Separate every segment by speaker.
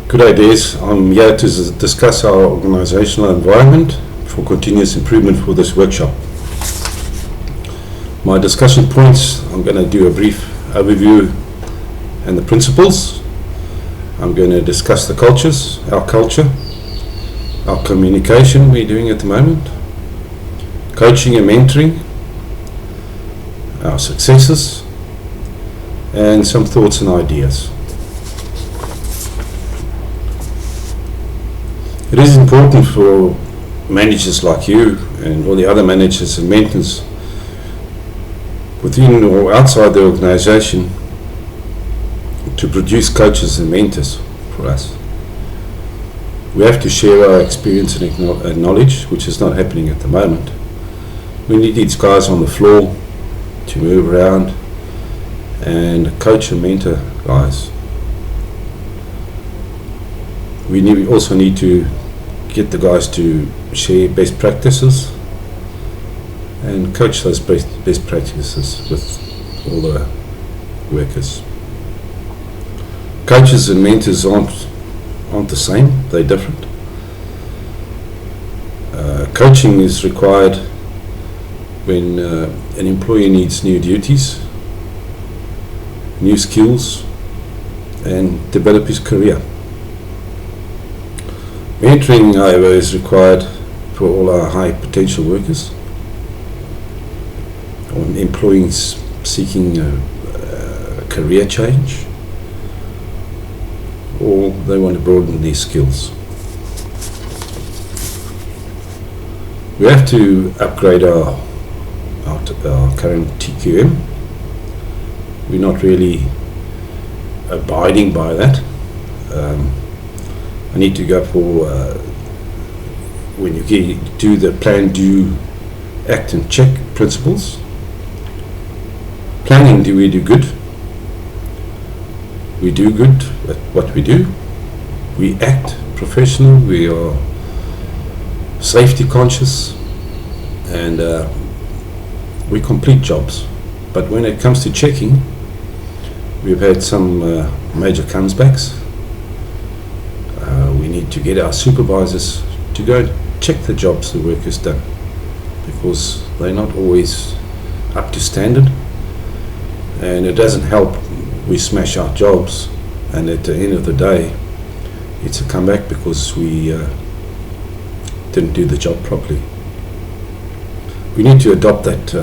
Speaker 1: Good ideas. I'm here to discuss our organisational environment for continuous improvement for this workshop. My discussion points, I'm going to do a brief overview and the principles. I'm going to discuss the cultures, our culture, our communication we're doing at the moment, coaching and mentoring, our successes, and some thoughts and ideas. It is important for managers like you and all the other managers and mentors within or outside the organisation to produce coaches and mentors for us. We have to share our experience and knowledge, which is not happening at the moment. We need these guys on the floor to move around and coach and mentor guys. We also need to get the guys to share best practices and coach those best practices with all the workers. Coaches and mentors aren't the same, they're different. Coaching is required when an employee needs new duties, new skills, and develop his career. Mentoring, however, is required for all our high potential workers or employees seeking a career change, or they want to broaden their skills. We have to upgrade our current TQM. We're not really abiding by that. I need to go for when you do the plan, do, act and check principles. Planning, do we do good? We do good at what we do. We act professional, we are safety conscious, and we complete jobs. But when it comes to checking, we've had some major comebacks. We need to get our supervisors to go and check the jobs the workers done, because they're not always up to standard, and it doesn't help we smash our jobs and at the end of the day it's a comeback because we didn't do the job properly. We need to adopt that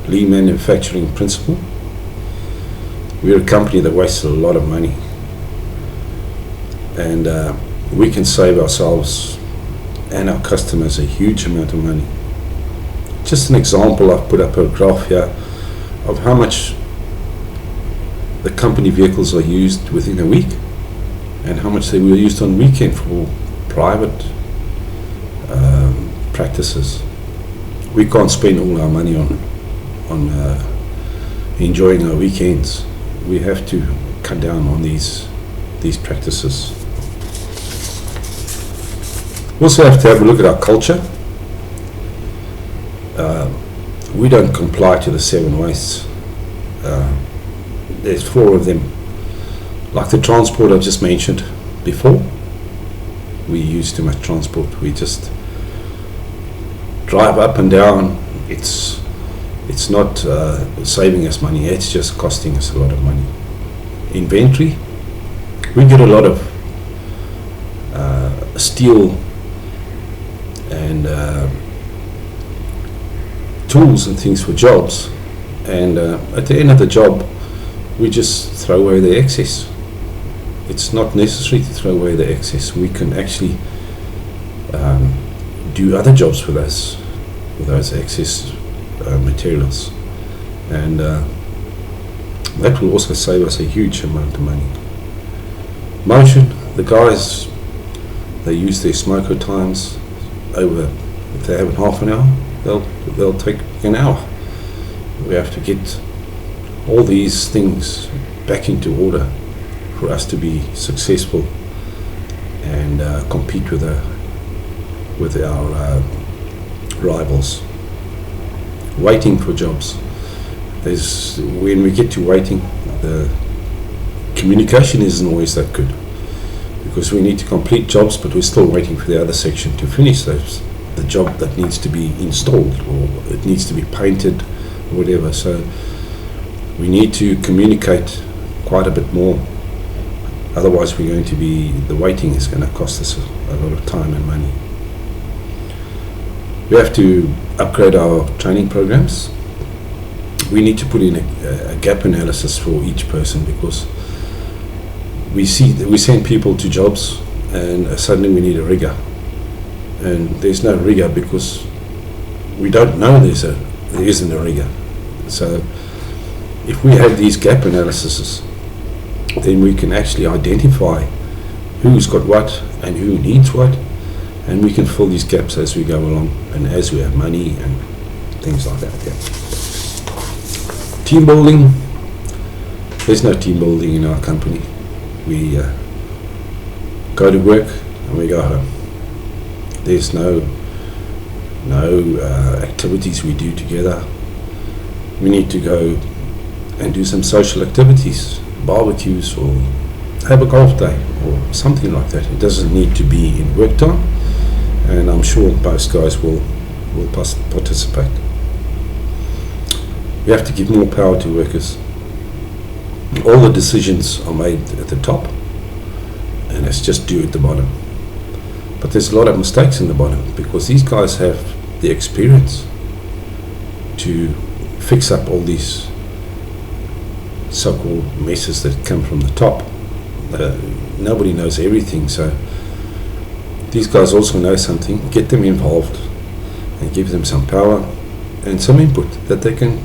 Speaker 1: lean manufacturing principle. We're a company that wastes a lot of money, and we can save ourselves and our customers a huge amount of money. Just an example, I've put up a graph here of how much the company vehicles are used within a week and how much they were used on weekend for private practices. We can't spend all our money on enjoying our weekends. We have to cut down on these practices. We also have to have a look at our culture. We don't comply to the 7 wastes. There's 4 of them. Like the transport I've just mentioned before, we use too much transport. We just drive up and down. It's not saving us money, it's just costing us a lot of money. Inventory, we get a lot of steel and tools and things for jobs, and at the end of the job we just throw away the excess. It's not necessary to throw away the excess. We can actually do other jobs with those excess materials, and that will also save us a huge amount of money. Motion, the guys, they use their smoker times over. If they have it half an hour, they'll take an hour. We have to get all these things back into order for us to be successful and compete with our rivals. Waiting for jobs. When we get to waiting, the communication isn't always that good, because we need to complete jobs, but we're still waiting for the other section to finish the job that needs to be installed, or it needs to be painted, or whatever. So we need to communicate quite a bit more. Otherwise, the waiting is going to cost us a lot of time and money. We have to upgrade our training programs. We need to put in a gap analysis for each person, because we send people to jobs and suddenly we need a rigger, and there's no rigger because we don't know there isn't a rigger. So if we have these gap analyses, then we can actually identify who's got what and who needs what, and we can fill these gaps as we go along and as we have money and things like that. Yeah. Team building. There's no team building in our company. We go to work and we go home. There's no activities we do together. We need to go and do some social activities, barbecues, or have a golf day or something like that. It doesn't need to be in work time, and I'm sure most guys will participate. We have to give more power to workers. All the decisions are made at the top, and it's just due at the bottom. But there's a lot of mistakes in the bottom, because these guys have the experience to fix up all these so-called messes that come from the top. Nobody knows everything, so these guys also know something. Get them involved and give them some power and some input that they can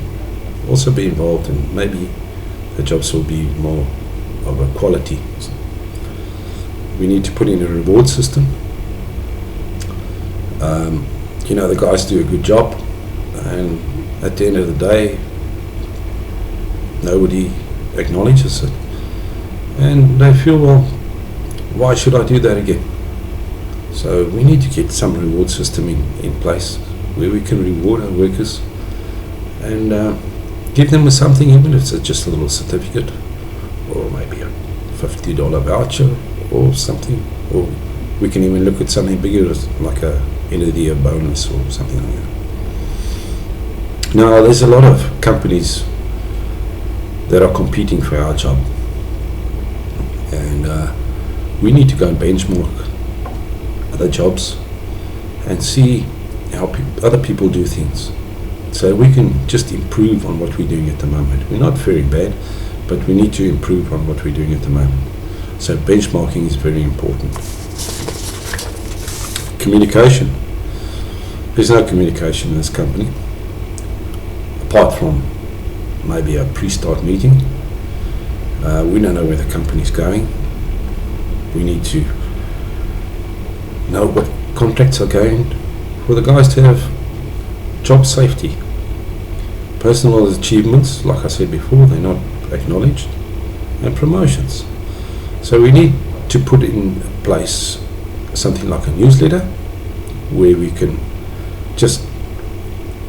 Speaker 1: also be involved in. Maybe the jobs will be more of a quality. We need to put in a reward system. The guys do a good job, and at the end of the day, nobody acknowledges it, and they feel, well, why should I do that again? So we need to get some reward system in place where we can reward our workers and give them with something, even if it's just a little certificate or maybe a $50 voucher or something, or we can even look at something bigger like a end of the year bonus or something like that. Now, there's a lot of companies that are competing for our job, and we need to go and benchmark other jobs and see how other people do things, so we can just improve on what we're doing at the moment. We're not very bad, but we need to improve on what we're doing at the moment. So benchmarking is very important. Communication. There's no communication in this company, apart from maybe a pre-start meeting. We don't know where the company's going. We need to know what contracts are going for the guys to have job safety. Personal achievements, like I said before, they're not acknowledged, and promotions. So we need to put in place something like a newsletter where we can just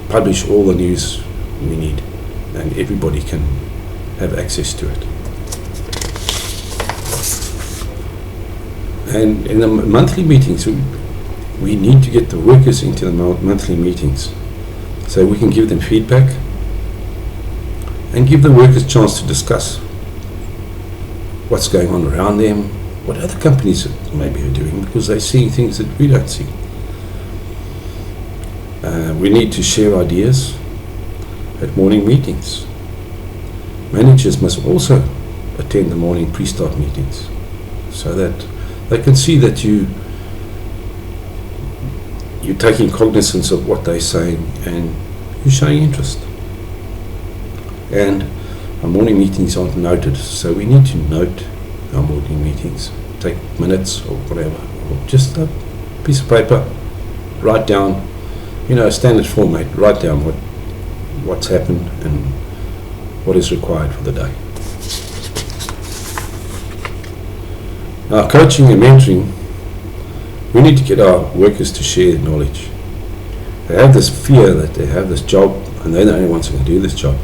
Speaker 1: publish all the news we need, and everybody can have access to it. And in the monthly meetings, we need to get the workers into the monthly meetings so we can give them feedback and give the workers a chance to discuss what's going on around them, what other companies maybe are doing, because they're seeing things that we don't see. We need to share ideas at morning meetings. Managers must also attend the morning pre-start meetings so that they can see that you're taking cognizance of what they're saying and you're showing interest. And our morning meetings aren't noted, so we need to note our morning meetings. Take minutes or whatever, or just a piece of paper, write down, a standard format, write down what's happened and what is required for the day. Now, coaching and mentoring, we need to get our workers to share their knowledge. They have this fear that they have this job and they're the only ones who can do this job.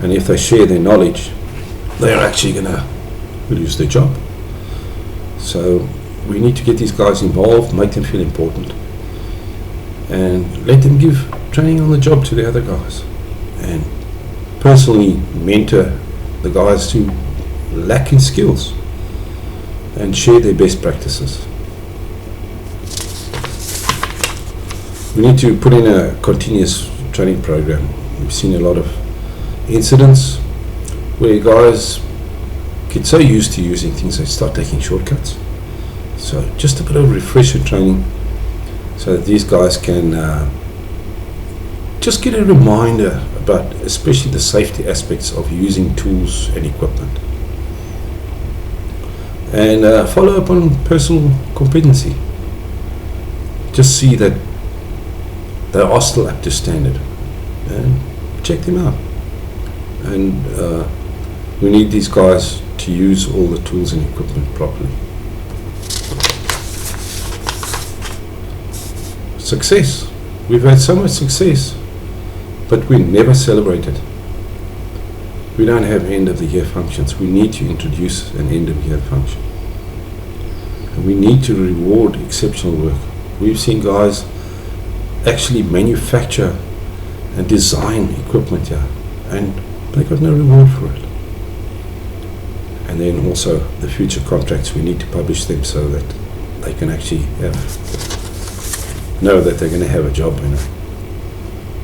Speaker 1: And if they share their knowledge, they're actually going to lose their job. So we need to get these guys involved, make them feel important, and let them give training on the job to the other guys, and personally mentor the guys who lack in skills and share their best practices. We need to put in a continuous training program. We've seen a lot of incidents where guys get so used to using things they start taking shortcuts. So just a bit of refresher training so that these guys can just get a reminder about especially the safety aspects of using tools and equipment. And follow up on personal competency. Just see that they are still up to standard and check them out. And we need these guys to use all the tools and equipment properly. Success. We've had so much success, but we never celebrate it. We don't have end of the year functions. We need to introduce an end of year function. And we need to reward exceptional work. We've seen guys actually manufacture and design equipment here, and they got no reward for it. And then also the future contracts, we need to publish them so that they can actually know that they're going to have a job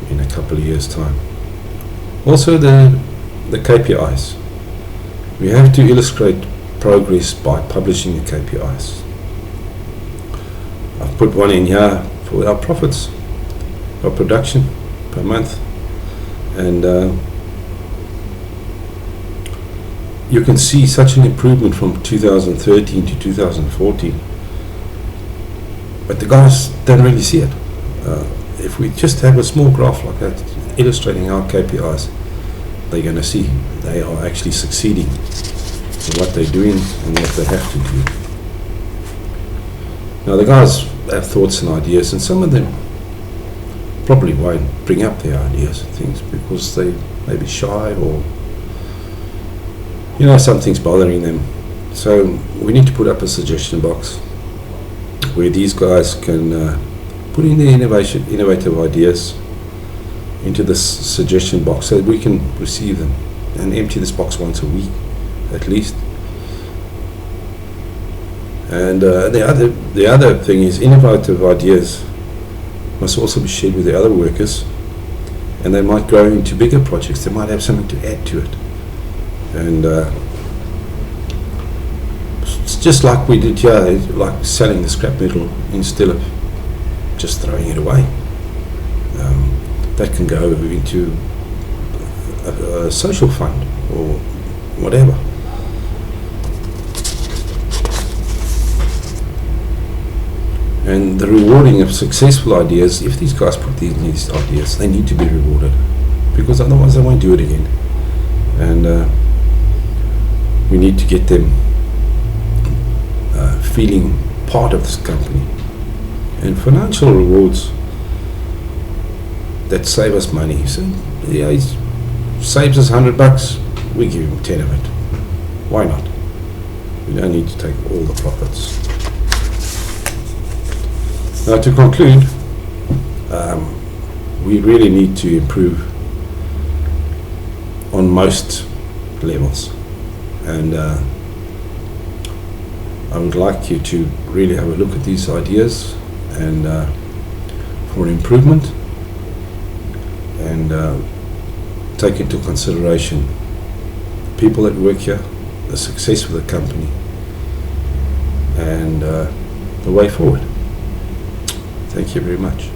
Speaker 1: in a couple of years' time. Also the KPIs. We have to illustrate progress by publishing the KPIs. I've put one in here for our profits, our production per month, and you can see such an improvement from 2013 to 2014, but the guys don't really see it. If we just have a small graph like that illustrating our KPIs, they're going to see they are actually succeeding in what they're doing and what they have to do. Now the guys have thoughts and ideas, and some of them probably won't bring up their ideas and things because they may be shy, or something's bothering them. So we need to put up a suggestion box where these guys can put in their innovative ideas into this suggestion box so that we can receive them and empty this box once a week at least. And the other thing is, innovative ideas must also be shared with the other workers, and they might grow into bigger projects. They might have something to add to it. And it's just like we did here, like selling the scrap metal instead of just throwing it away. That can go into a social fund or whatever. And the rewarding of successful ideas, if these guys put these ideas, they need to be rewarded, because otherwise they won't do it again. And we need to get them feeling part of this company. And financial rewards that save us money. So yeah, he saves us $100, we give him 10 of it. Why not? We don't need to take all the profits. Now to conclude, we really need to improve on most levels, and I would like you to really have a look at these ideas and for improvement, and take into consideration the people that work here, the success of the company, and the way forward. Thank you very much.